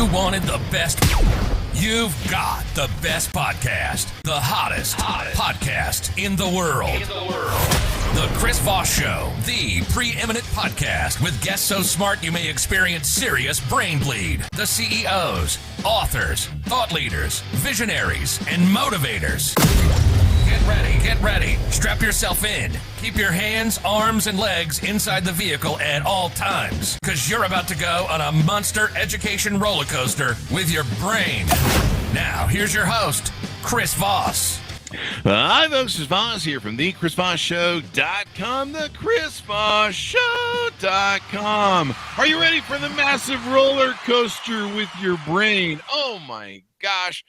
You wanted the best. You've got the best podcast. The hottest podcast in the world. The Chris Voss Show, the preeminent podcast with guests so smart you may experience serious brain bleed. The CEOs, authors, thought leaders, visionaries, and motivators. Get ready. Strap yourself in. Keep your hands, arms, and legs inside the vehicle at all times, because you're about to go on a monster education roller coaster with your brain. Now, here's your host, Chris Voss. Hi, folks. Chris Voss here from the ChrisVossShow.com, the ChrisVossShow.com. Are you ready for the massive roller coaster with your brain? Oh, my gosh.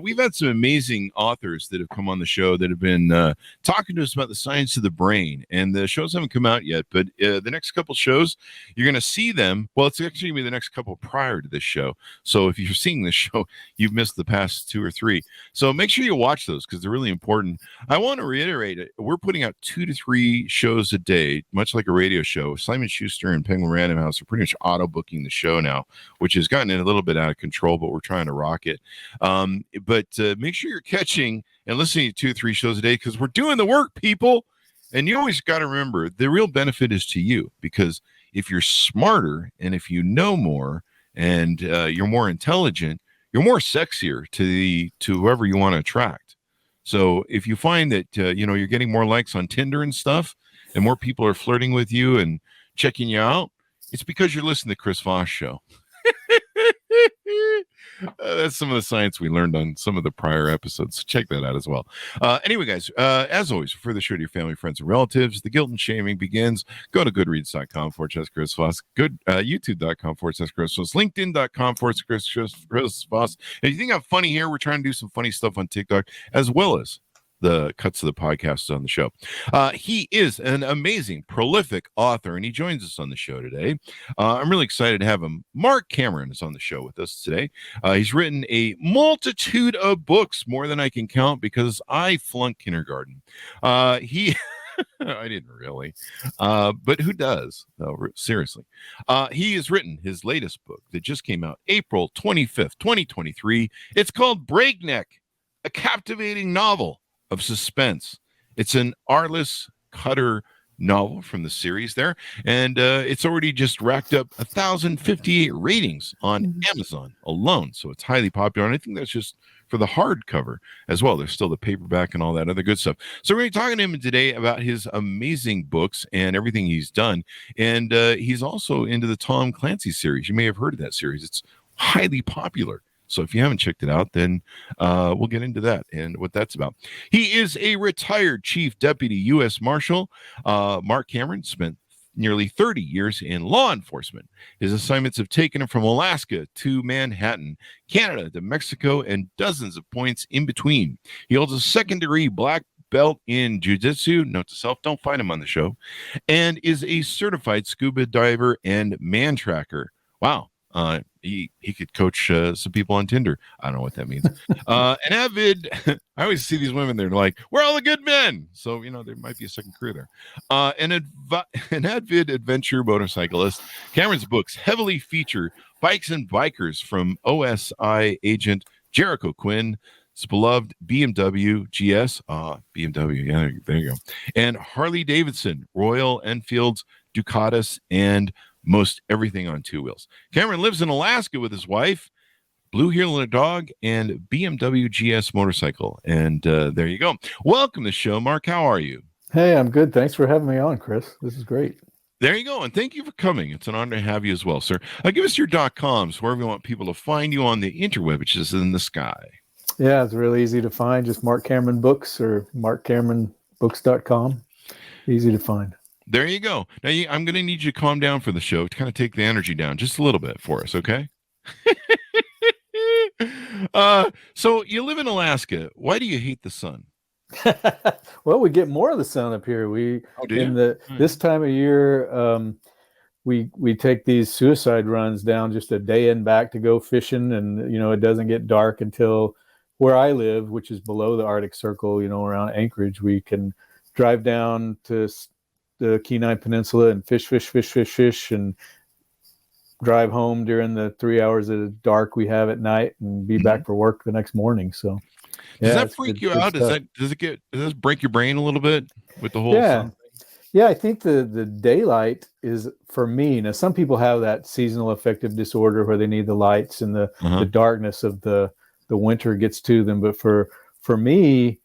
We've had some amazing authors that have come on the show that have been talking to us about the science of the brain, and the shows haven't come out yet, but the next couple shows, you're going to see them. Well, it's actually going to be the next couple prior to this show. So if you're seeing this show, you've missed the past 2 or 3. So make sure you watch those because they're really important. I want to reiterate it. We're putting out 2 to 3 shows a day, much like a radio show. Simon Schuster and Penguin Random House are pretty much auto booking the show now, which has gotten it a little bit out of control, but we're trying to rock it. But make sure you're catching and listening to 2 or 3 shows a day because we're doing the work, people. And you always got to remember the real benefit is to you, because if you're smarter and if you know more and you're more intelligent, you're more sexier to whoever you want to attract. So if you find that you're getting more likes on Tinder and stuff, and more people are flirting with you and checking you out, it's because you're listening to Chris Voss Show. That's some of the science we learned on some of the prior episodes. So check that out as well. Anyway, guys, as always, refer the show to your family, friends, and relatives. The guilt and shaming begins. Go to goodreads.com/Chris Voss, youtube.com/Chris Voss, linkedin.com/Chris Voss. And if you think I'm funny here, we're trying to do some funny stuff on TikTok as well as the cuts of the podcast on the show. He is an amazing, prolific author, and he joins us on the show today. I'm really excited to have him. Marc Cameron is on the show with us today. He's written a multitude of books, more than I can count, because I flunked kindergarten. I didn't really, but who does? No, seriously. He has written his latest book that just came out April 25th, 2023. It's called Breakneck, a captivating novel of suspense. It's an Arliss Cutter novel from the series there, and it's already just racked up 1,058 ratings on Amazon alone, so it's highly popular, and I think that's just for the hardcover as well. There's still the paperback and all that other good stuff. So we're going to be talking to him today about his amazing books and everything he's done, and he's also into the Tom Clancy series. You may have heard of that series. It's highly popular. So if you haven't checked it out, then we'll get into that and what that's about. He is a retired Chief Deputy U.S. Marshal. Marc Cameron spent nearly 30 years in law enforcement. His assignments have taken him from Alaska to Manhattan, Canada to Mexico, and dozens of points in between. He holds a second-degree black belt in jiu-jitsu, note to self, don't find him on the show, and is a certified scuba diver and man tracker. Wow. He could coach some people on Tinder. I don't know what that means. An avid, I always see these women, they're like, we're all the good men. So, there might be a second career there. An avid adventure motorcyclist. Cameron's books heavily feature bikes and bikers from OSI agent Jericho Quinn, his beloved BMW GS, BMW, yeah, there you go, and Harley Davidson, Royal Enfield's Ducatis, and most everything on 2 wheels. Cameron lives in Alaska with his wife, Blue Heeler dog, and BMW GS motorcycle. And there you go. Welcome to the show, Marc. How are you? Hey, I'm good. Thanks for having me on, Chris. This is great. There you go. And thank you for coming. It's an honor to have you as well, sir. Give us your .coms, wherever you want people to find you on the interweb, which is in the sky. Yeah, it's really easy to find. Just Marc Cameron Books or marccameronbooks.com. Easy to find. There you go. Now, I'm going to need you to calm down for the show to kind of take the energy down just a little bit for us, okay? So you live in Alaska. Why do you hate the sun? Well, we get more of the sun up here. This time of year, we take these suicide runs down just a day and back to go fishing, and it doesn't get dark until where I live, which is below the Arctic Circle. Around Anchorage, we can drive down to the Kenai Peninsula and fish, and drive home during the 3 hours of dark we have at night and be back for work the next morning. So does that freak you out? Does this break your brain a little bit with the whole sun? Yeah, I think the daylight is, for me, now some people have that seasonal affective disorder where they need the lights, and the darkness of the winter gets to them. But for me,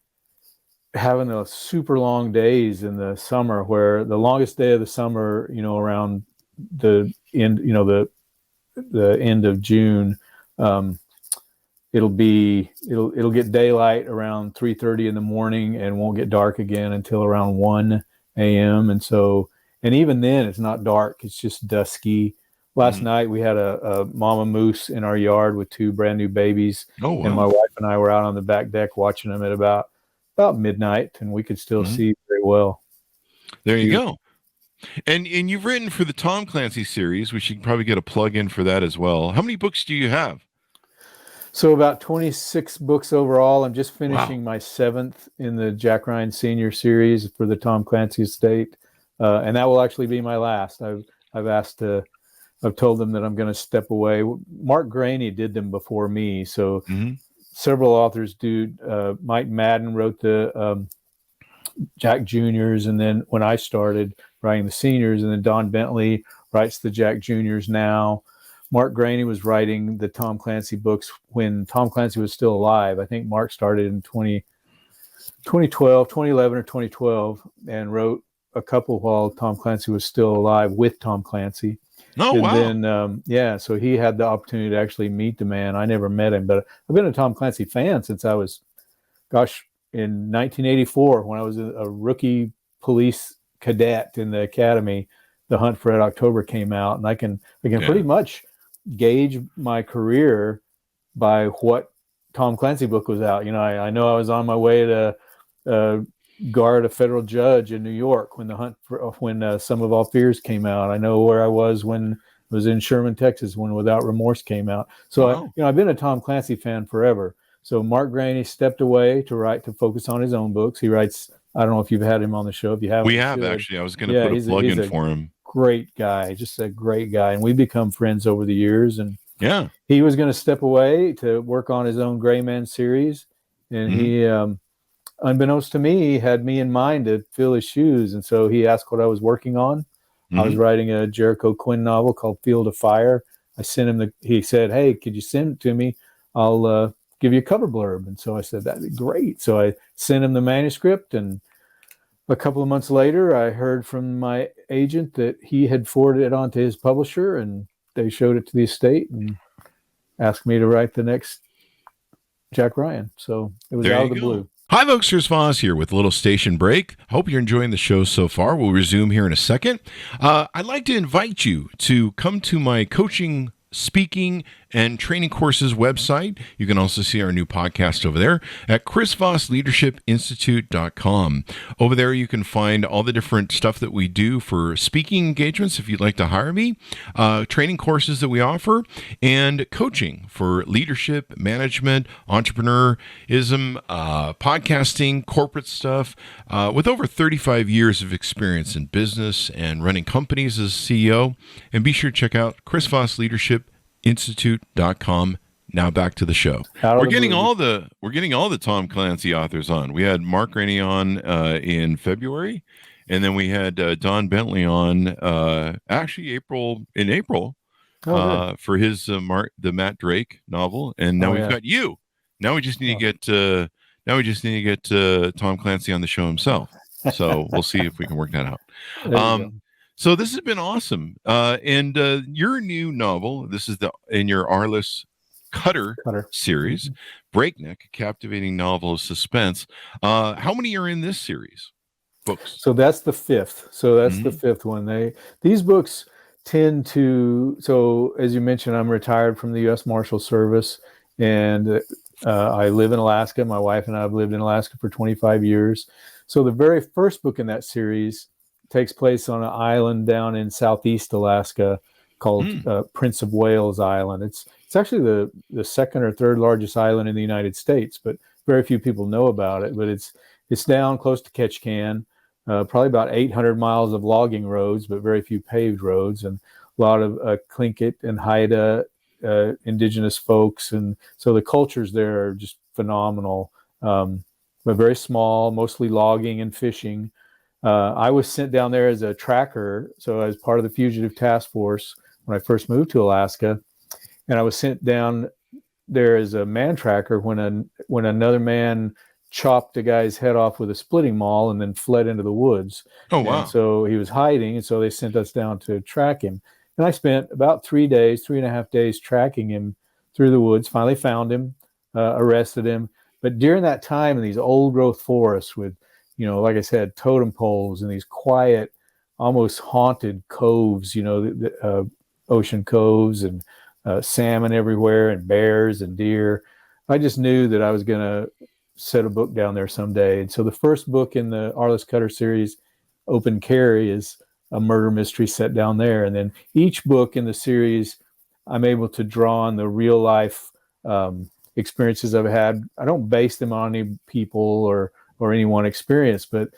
having those super long days in the summer, where the longest day of the summer, around the end, the end of June, it'll get daylight around 3:30 in the morning and won't get dark again until around 1 a.m. And even then it's not dark, it's just dusky. Last night we had a mama moose in our yard with 2 brand new babies. Oh, wow. And my wife and I were out on the back deck watching them at about midnight, and we could still see very well. There you go. And you've written for the Tom Clancy series. We should probably get a plug in for that as well. How many books do you have? So about 26 books overall. I'm just finishing my 7th in the Jack Ryan Senior series for the Tom Clancy estate, and that will actually be my last. I've told them that I'm going to step away. Marc Graney did them before me, so several authors do. Mike Madden wrote the Jack Juniors, and then when I started writing the seniors, and then Don Bentley writes the Jack Juniors now. Marc Graney was writing the Tom Clancy books when Tom Clancy was still alive. I think Marc started in 2011 or 2012, and wrote a couple while Tom Clancy was still alive with Tom Clancy. Oh, and wow. Then, so he had the opportunity to actually meet the man. I never met him, but I've been a Tom Clancy fan since I was, in 1984, when I was a rookie police cadet in the academy. The Hunt for Red October came out, and I can pretty much gauge my career by what Tom Clancy book was out. I know I was on my way to guard a federal judge in New York when Sum of All Fears came out. I know where I was when I was in Sherman, Texas, when Without Remorse came out. So I've been a Tom Clancy fan forever. So Marc Graney stepped away to focus on his own books. He writes. I don't know if you've had him on the show. If you haven't, we have actually. I was going to put a plug in for him. Great guy, just a great guy, and we've become friends over the years. And he was going to step away to work on his own Gray Man series, and he, unbeknownst to me, had me in mind to fill his shoes. And so he asked what I was working on. I was writing a Jericho Quinn novel called Field of Fire. I sent him he said, "Hey, could you send it to me? I'll give you a cover blurb." And so I said, "That'd be great." So I sent him the manuscript, and a couple of months later, I heard from my agent that he had forwarded it on to his publisher, and they showed it to the estate and asked me to write the next Jack Ryan. So it was out of the blue. Hi, folks. Chris Voss here with a little station break. Hope you're enjoying the show so far. We'll resume here in a second. I'd like to invite you to come to my coaching, speaking, and training courses website. You can also see our new podcast over there at chrisvossleadershipinstitute.com. Over there, you can find all the different stuff that we do for speaking engagements if you'd like to hire me, training courses that we offer, and coaching for leadership, management, entrepreneurism, podcasting, corporate stuff. With over 35 years of experience in business and running companies as CEO. And be sure to check out chrisvossleadershipinstitute.com. Now back to the show. We're getting all the Tom Clancy authors on. We had Marc Graney on in February, and then we had Don Bentley on actually April for his the Matt Drake novel, and now we've got you. Now we just need to get Tom Clancy on the show himself. So we'll see if we can work that out. So this has been awesome. And your new novel, this is in your Arliss Cutter series, Breakneck, a captivating novel of suspense. How many are in this series? Books. So that's the 5th. So that's the 5th one. These books tend to, so as you mentioned, I'm retired from the U.S. Marshal Service, and I live in Alaska. My wife and I have lived in Alaska for 25 years. So the very first book in that series takes place on an island down in southeast Alaska called Prince of Wales Island. It's actually the second or third largest island in the United States, but very few people know about it. But it's down close to Ketchikan, probably about 800 miles of logging roads, but very few paved roads. And lot of Tlingit and Haida indigenous folks. And so the cultures there are just phenomenal, but very small, mostly logging and fishing. I was sent down there as a tracker, so as part of the Fugitive Task Force when I first moved to Alaska, and I was sent down there as a man tracker when another man chopped a guy's head off with a splitting maul and then fled into the woods. Oh, wow. And so he was hiding, and so they sent us down to track him. And I spent about 3.5 days tracking him through the woods. Finally found him, arrested him. But during that time in these old growth forests with, like I said, totem poles and these quiet, almost haunted coves, the ocean coves, and salmon everywhere, and bears and deer, I just knew that I was going to set a book down there someday. And so the first book in the Arliss Cutter series, Open Carry, is a murder mystery set down there. And then each book in the series, I'm able to draw on the real life experiences I've had. I don't base them on any people or any one experience, but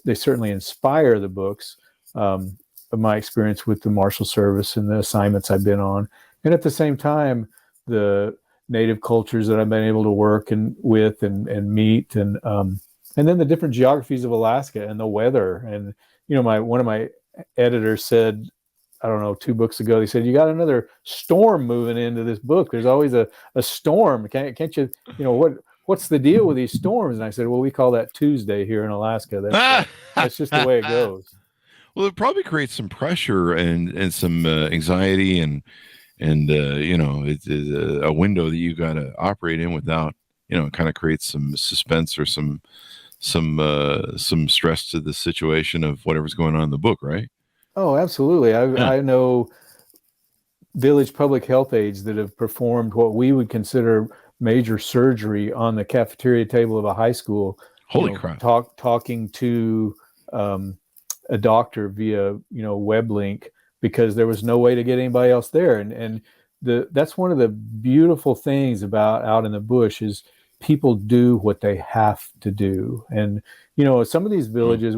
they certainly inspire the books of my experience with the Marshal Service and the assignments I've been on. And at the same time, the native cultures that I've been able to work with and meet, and then the different geographies of Alaska and the weather. And one of my editors said, I don't know, 2 books ago, they said, you got another storm moving into this book. There's always a storm. Can't you, what's the deal with these storms? And I said, well, we call that Tuesday here in Alaska. That's just the way it goes. Well, it probably creates some pressure and some anxiety and it's a window that you got to operate in without, it kind of creates some suspense or some stress to the situation of whatever's going on in the book, right? Oh, absolutely. I know village public health aides that have performed what we would consider major surgery on the cafeteria table of a high school. Holy crap! Talking to a doctor via web link, because there was no way to get anybody else there. And that's one of the beautiful things about out in the bush is people do what they have to do. And, some of these villages,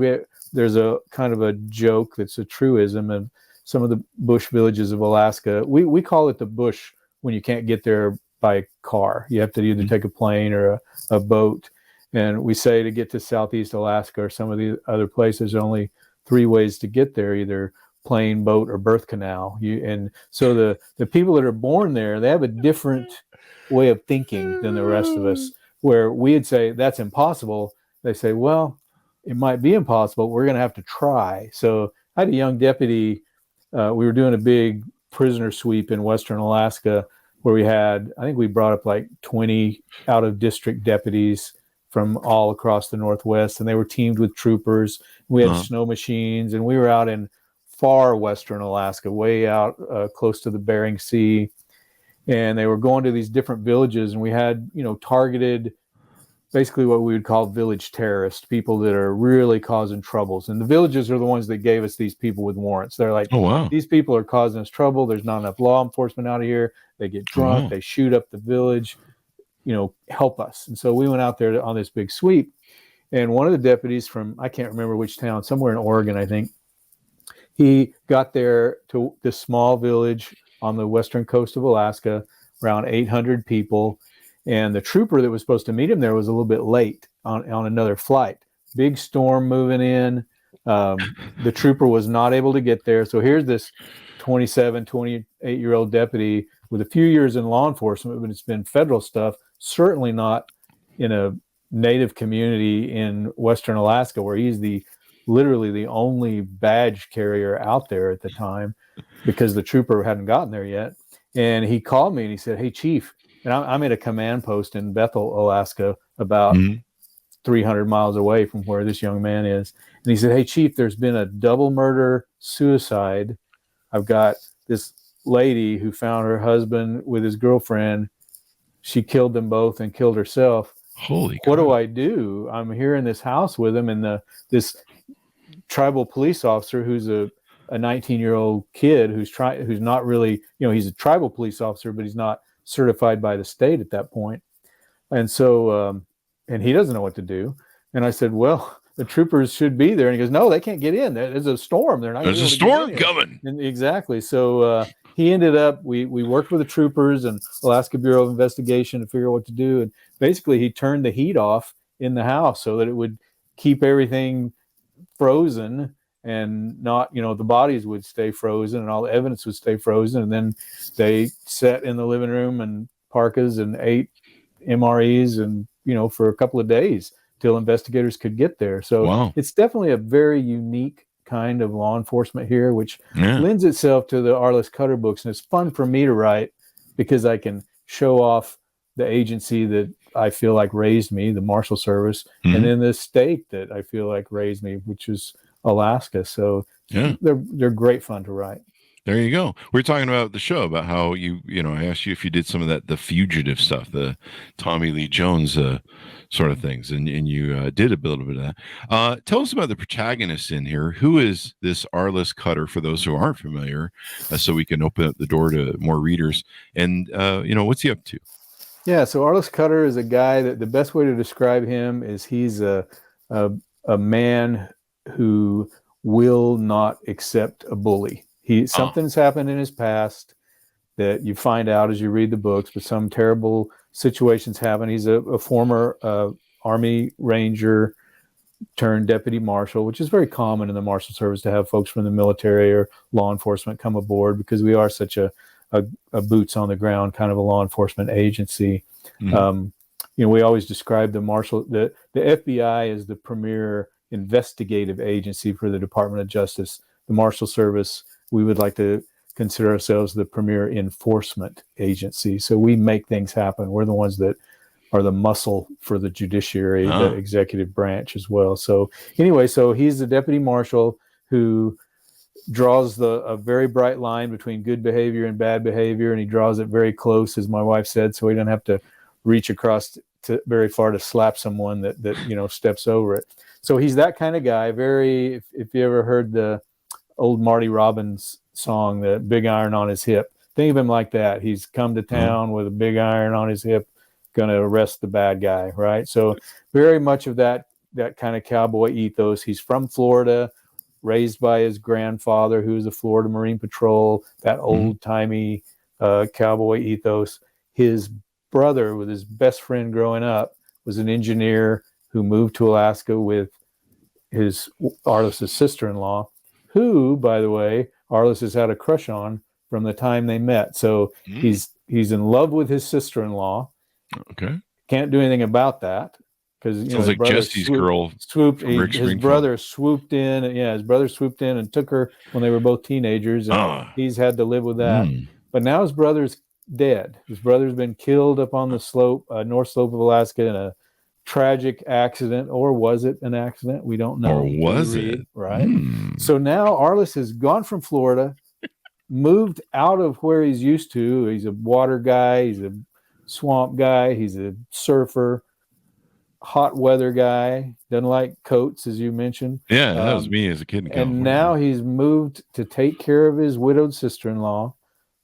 there's a kind of a joke that's a truism of some of the bush villages of Alaska. We call it the bush when you can't get there by car. You have to either take a plane or a boat. And we say to get to Southeast Alaska or some of the other places, only 3 ways to get there, either plane, boat, or birth canal. And so the people that are born there, they have a different way of thinking than the rest of us, where we'd say that's impossible. They say, well, it might be impossible. We're going to have to try. So I had a young deputy. We were doing a big prisoner sweep in Western Alaska where we brought up like 20 out of district deputies from all across the Northwest, and they were teamed with troopers. We had snow machines, and we were out in far Western Alaska, way out close to the Bering Sea. And they were going to these different villages, and we had, targeted basically what we would call village terrorists, people that are really causing troubles. And the villages are the ones that gave us these people with warrants. They're like, oh, wow, these people are causing us trouble. There's not enough law enforcement out of here. They get drunk. They shoot up the village, help us. And so we went out there on this big sweep. And one of the deputies from, I can't remember which town, somewhere in Oregon, I think, he got there to this small village on the western coast of Alaska, around 800 people. And the trooper that was supposed to meet him there was a little bit late on another flight. Big storm moving in. The trooper was not able to get there. So here's this 27, 28-year-old deputy with a few years in law enforcement, but it's been federal stuff, certainly not in a native community in Western Alaska, where he's literally the only badge carrier out there at the time, because the trooper hadn't gotten there yet. And he called me and he said, hey, Chief, and I'm at a command post in Bethel, Alaska, about 300 miles away from where this young man is. And he said, hey, Chief, there's been a double murder suicide. I've got this lady who found her husband with his girlfriend. She killed them both and killed herself. Holy what God. do I do? I'm here in this house with him, and this tribal police officer who's a 19-year-old kid who's not really, he's a tribal police officer, but he's not certified by the state at that point. And so, and he doesn't know what to do. And I said, well, the troopers should be there. And he goes, no, they can't get in. There's a storm. They're not. There's a storm coming. And exactly. So he ended up. We worked with the troopers and Alaska Bureau of Investigation to figure out what to do. And basically, he turned the heat off in the house so that it would keep everything frozen and not, the bodies would stay frozen and all the evidence would stay frozen. And then they sat in the living room and parkas and ate MREs and, for a couple of days till investigators could get there. So It's definitely a very unique kind of law enforcement here, which lends itself to the Arliss Cutter books. And it's fun for me to write because I can show off the agency that I feel like raised me, the Marshal Service, and then the state that I feel like raised me, which is Alaska. So they're great fun to write. There you go. We're talking about the show, about how I asked you if you did some of that, the fugitive stuff, the Tommy Lee Jones sort of things, and you did a little bit of that. Tell us about the protagonist in here. Who is this Arliss Cutter, for those who aren't familiar, so we can open up the door to more readers? And what's he up to? Yeah, so Arliss Cutter is a guy that the best way to describe him is he's a man who will not accept a bully. Something's happened in his past that you find out as you read the books, but some terrible situations happen. He's a former Army Ranger turned deputy marshal, which is very common in the Marshal Service to have folks from the military or law enforcement come aboard because we are such a boots on the ground kind of a law enforcement agency. We always describe the FBI as the premier investigative agency for the Department of Justice. The Marshal Service, we would like to consider ourselves the premier enforcement agency. So we make things happen. We're the ones that are the muscle for the judiciary, the executive branch as well. So anyway, he's the deputy marshal who draws a very bright line between good behavior and bad behavior, and he draws it very close, as my wife said, so he doesn't have to reach across very far to slap someone that steps over it. So he's that kind of guy. Very, if you ever heard the old Marty Robbins song, the big iron on his hip, think of him like that. He's come to town with a big iron on his hip, going to arrest the bad guy, right? So very much of that kind of cowboy ethos. He's from Florida, raised by his grandfather, who was a Florida Marine Patrol, that old-timey cowboy ethos. His brother, with his best friend growing up, was an engineer who moved to Alaska with Arliss' sister-in-law, who, by the way, Arliss has had a crush on from the time they met. So he's in love with his sister-in-law. Okay. Can't do anything about that because sounds like Jesse's girl swooped. His brother swooped in. Yeah, his brother swooped in and took her when they were both teenagers, and he's had to live with that. But now his brother's dead. His brother's been killed up on the slope, north slope of Alaska, in a tragic accident, or was it an accident? We don't know. Or was it? Right. So now Arliss has gone from Florida, moved out of where he's used to. He's a water guy. He's a swamp guy. He's a surfer, hot weather guy. Doesn't like coats, as you mentioned. Yeah, that was me as a kid in California. And now he's moved to take care of his widowed sister-in-law,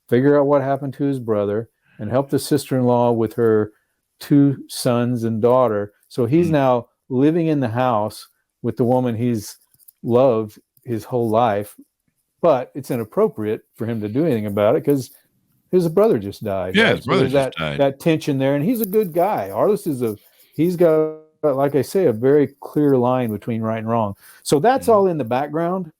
figure out what happened to his brother, and help the sister-in-law with her 2 sons and daughter. So he's now living in the house with the woman he's loved his whole life, but it's inappropriate for him to do anything about it because his brother just died. Yeah, right? his brother just died. That tension there, and he's a good guy. Arliss he's got, like I say, a very clear line between right and wrong. So that's all in the background.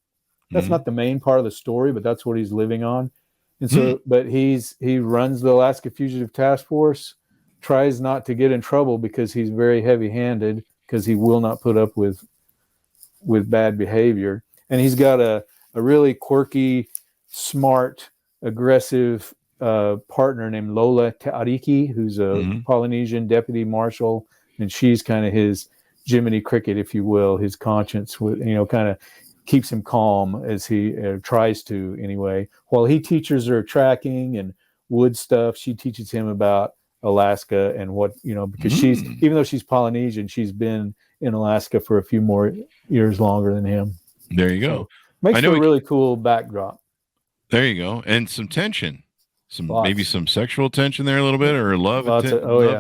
That's not the main part of the story, but that's what he's living on. And so, but he runs the Alaska Fugitive Task Force, tries not to get in trouble because he's very heavy-handed, because he will not put up with bad behavior. And he's got a really quirky, smart, aggressive partner named Lola Ta'ariki, who's a Polynesian deputy marshal, and she's kind of his Jiminy Cricket, if you will, his conscience, kind of keeps him calm as he tries to anyway. While he teaches her tracking and wood stuff, she teaches him about Alaska and what, because she's, even though she's Polynesian, she's been in Alaska for a few more years longer than him. There you go. So, makes for a really cool backdrop. There you go. And some tension, maybe some sexual tension there a little bit, or love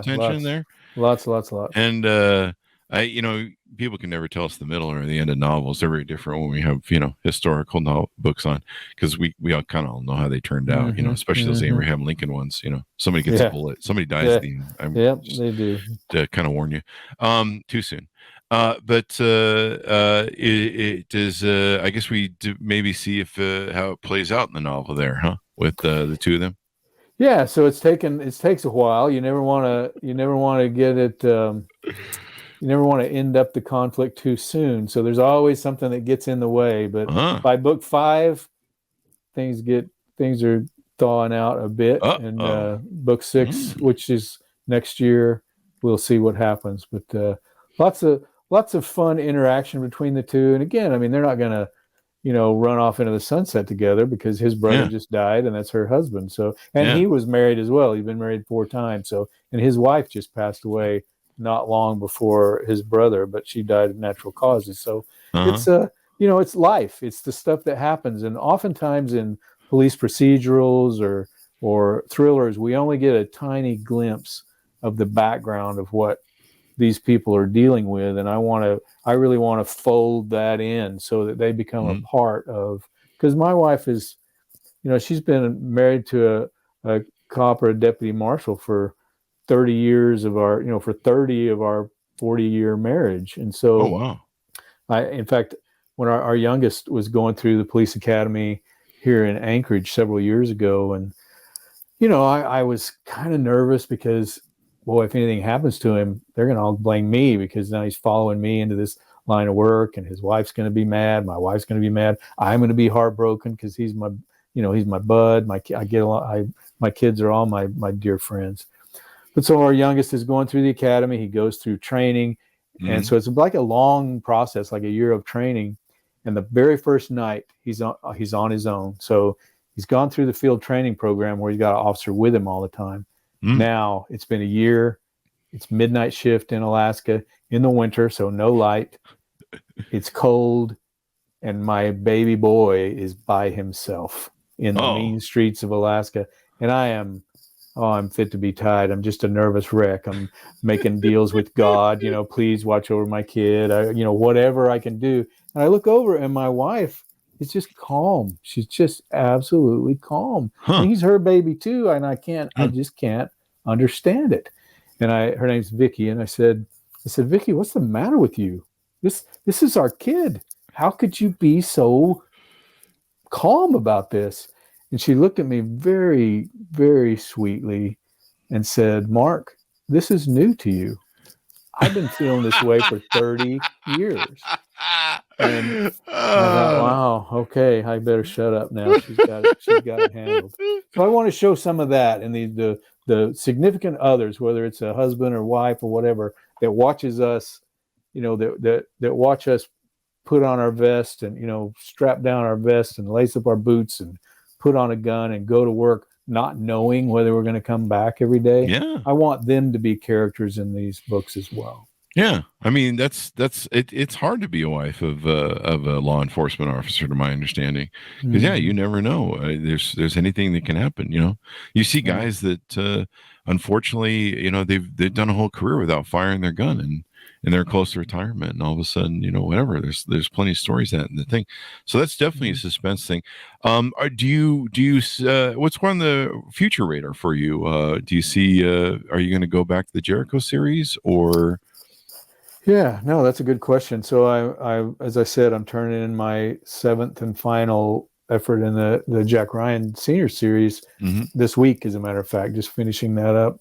tension there. Lots. And, people can never tell us the middle or the end of novels. They're very different when we have, historical books on, because we all kind of know how they turned out, especially those Abraham Lincoln ones. Somebody gets a bullet, somebody dies at the end. They do. To kind of warn you, too soon. But it does. I guess we do maybe see if how it plays out in the novel there, huh? With the two of them. Yeah, so it takes a while. You never want to get it. You never want to end up the conflict too soon. So there's always something that gets in the way. But by book 5, things are thawing out a bit. And book 6, which is next year, we'll see what happens. But lots of fun interaction between the two. And again, I mean, they're not gonna run off into the sunset together, because his brother just died, and that's her husband. So, and he was married as well. He'd been married 4 times. So, and his wife just passed away not long before his brother, but she died of natural causes. So it's it's life. It's the stuff that happens. And oftentimes in police procedurals or thrillers, we only get a tiny glimpse of the background of what these people are dealing with. And I really want to fold that in so that they become a part of, because my wife is, she's been married to a cop or a deputy marshal for 30 years of our, for 30 of our 40-year marriage. And so in fact, when our youngest was going through the police academy here in Anchorage several years ago, and, I was kind of nervous because, boy, if anything happens to him, they're going to all blame me, because now he's following me into this line of work, and his wife's going to be mad. My wife's going to be mad. I'm going to be heartbroken because he's my bud. My kids are all my dear friends. But so our youngest is going through the academy. He goes through training. And so it's like a long process, like a year of training. And the very first night he's on his own. So he's gone through the field training program where he's got an officer with him all the time. Now it's been a year. It's midnight shift in Alaska in the winter, so no light. It's cold, and my baby boy is by himself in the mean streets of Alaska. And I'm fit to be tied. I'm just a nervous wreck. I'm making deals with God, please watch over my kid, whatever I can do. And I look over, and my wife is just calm. She's just absolutely calm. And he's her baby too, and I just can't understand it. And her name's Vicky, and I said, Vicky, what's the matter with you? This is our kid. How could you be so calm about this? And she looked at me very, very sweetly and said, Marc, this is new to you. I've been feeling this way for 30 years. And I thought, wow, okay, I better shut up now. She's got it handled. So I want to show some of that, and the significant others, whether it's a husband or wife or whatever, that watches us, that watch us put on our vest and, strap down our vest and lace up our boots and put on a gun and go to work, not knowing whether we're going to come back every day. Yeah. I want them to be characters in these books as well. Yeah, I mean that's it. It's hard to be a wife of a law enforcement officer, to my understanding, because you never know. There's anything that can happen. You see guys that unfortunately, they've done a whole career without firing their gun, and they're close to retirement, and all of a sudden, whatever. There's plenty of stories that in the thing. So that's definitely a suspense thing. Do you what's on the future radar for you? Do you see? Are you going to go back to the Jericho series or? Yeah, no, that's a good question. So I as I said, I'm turning in my 7th and final effort in the Jack Ryan Senior Series this week, as a matter of fact, just finishing that up.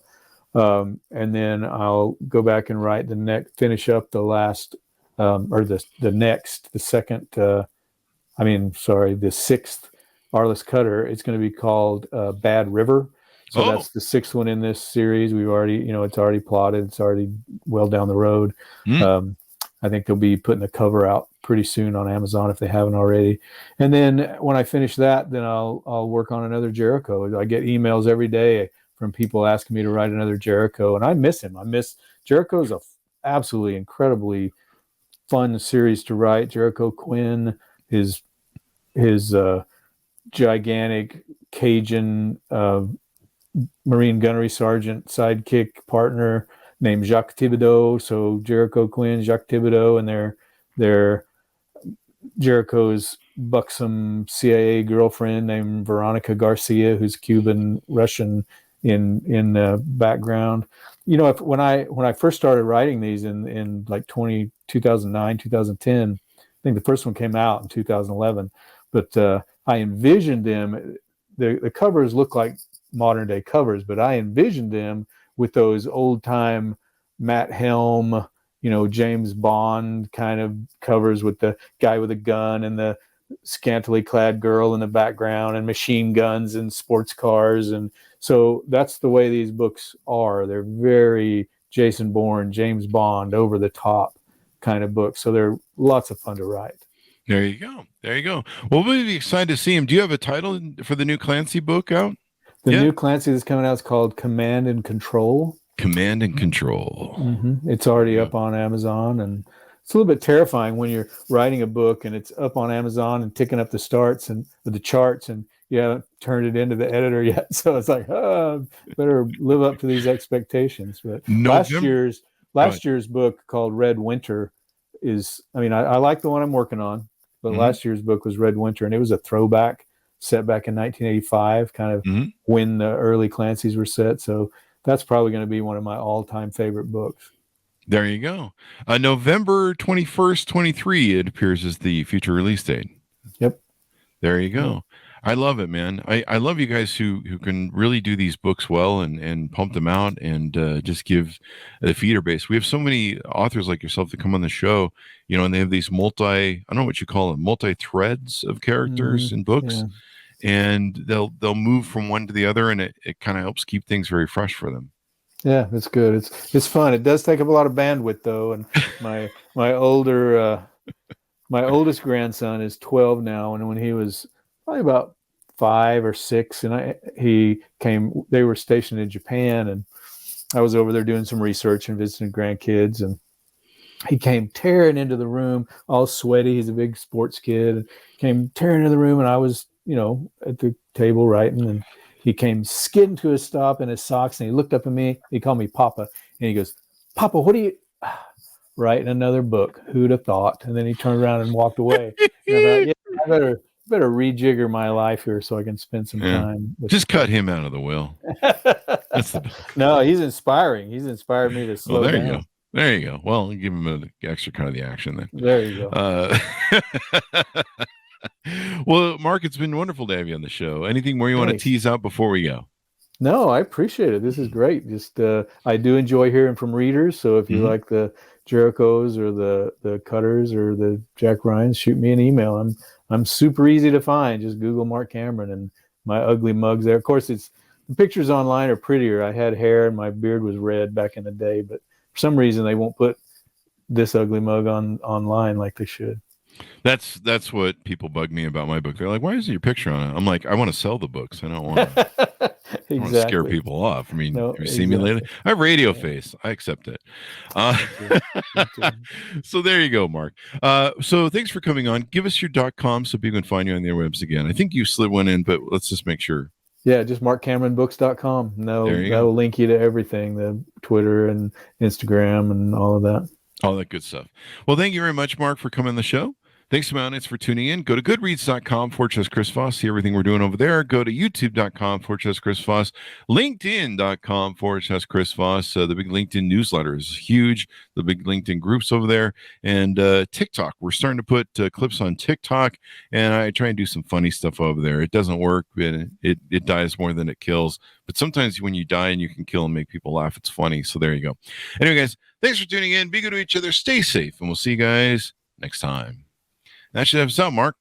And then I'll go back and write finish up the last, the 6th Arliss Cutter. It's going to be called Bad River. So that's the 6th one in this series. We've already, it's already plotted. It's already well down the road. I think they'll be putting the cover out pretty soon on Amazon if they haven't already. And then when I finish that, then I'll work on another Jericho. I get emails every day from people asking me to write another Jericho, and I miss him. Jericho's a absolutely incredibly fun series to write. Jericho Quinn, his gigantic Cajun Marine gunnery sergeant sidekick partner, named Jacques Thibodeau. So Jericho Quinn, Jacques Thibodeau, and their Jericho's buxom CIA girlfriend named Veronica Garcia, who's Cuban Russian in the background. You know, when I first started writing these in like 2009, 2010, I think the first one came out in 2011, but I envisioned them. The covers look like modern day covers, but I envisioned them with those old time Matt Helm, you know, James Bond kind of covers with the guy with a gun and the scantily clad girl in the background and machine guns and sports cars. And so that's the way these books are. They're very Jason Bourne, James Bond, over the top kind of books. So they're lots of fun to write. There you go. There you go. Well, we'll be excited to see him. Do you have a title for the new Clancy book out? The new Clancy that's coming out is called Command and Control. Command and Control. Mm-hmm. It's already up on Amazon, and it's a little bit terrifying when you're writing a book and it's up on Amazon and ticking up the charts and you haven't turned it into the editor yet. So it's like, better live up to these expectations. But last year's book called Red Winter is, I mean, I like the one I'm working on, but last year's book was Red Winter, and it was a throwback set back in 1985, kind of when the early Clancy's were set. So that's probably going to be one of my all-time favorite books. There you go. November 21st, 23, it appears as the future release date. Yep. There you go. I love it, man. I love you guys who can really do these books well and pump them out and just give the feeder base. We have so many authors like yourself that come on the show, you know, and they have these I don't know what you call them, multi-threads of characters in books. Yeah. And they'll move from one to the other, and it kind of helps keep things very fresh for them. Yeah, it's good. It's fun. It does take up a lot of bandwidth though. And my oldest grandson is 12 now, and when he was probably about 5 or 6, and they were stationed in Japan, and I was over there doing some research and visiting grandkids, and he came tearing into the room, all sweaty. He's a big sports kid. Came tearing into the room, and I was, you know, at the table writing, and he came skidding to a stop in his socks, and he looked up at me. He called me Papa, and he goes, "Papa, what are you writing another book? Who'd have thought?" And then he turned around and walked away. And I thought, yeah, I better rejigger my life here so I can spend some time. Just cut him out of the will. No, he's inspiring. He's inspired me to slow down. You go. There you go. Well, give him an extra kind of the action then. There you go. Well, Marc, it's been wonderful to have you on the show. Anything more you want to tease out before we go? No, I appreciate it. This is great. Just I do enjoy hearing from readers. So if you like the Jerichos or the Cutters or the Jack Ryans, shoot me an email. I'm super easy to find. Just Google Marc Cameron and my ugly mug's there. Of course, the pictures online are prettier. I had hair and my beard was red back in the day, but for some reason they won't put this ugly mug online like they should. That's what people bug me about my book. They're like, "Why isn't your picture on it?" I'm like, "I want to sell the books. I don't want to, exactly. scare people off." I mean, have you seen me lately? I have radio face. I accept it. So there you go, Marc. So thanks for coming on. Give us your .com so people can find you on their webs again. I think you slid one in, but let's just make sure. Yeah, just markcameronbooks.com. No, that'll link you to everything, the Twitter and Instagram and all of that. All that good stuff. Well, thank you very much, Marc, for coming on the show. Thanks to my audience for tuning in. Go to goodreads.com/Chris Voss. See everything we're doing over there. Go to youtube.com/Chris Voss. LinkedIn.com/Chris Voss. The big LinkedIn newsletter is huge. The big LinkedIn groups over there. And TikTok. We're starting to put clips on TikTok. And I try and do some funny stuff over there. It doesn't work. It dies more than it kills. But sometimes when you die and you can kill and make people laugh, it's funny. So there you go. Anyway, guys, thanks for tuning in. Be good to each other. Stay safe. And we'll see you guys next time. That should have us out, Marc.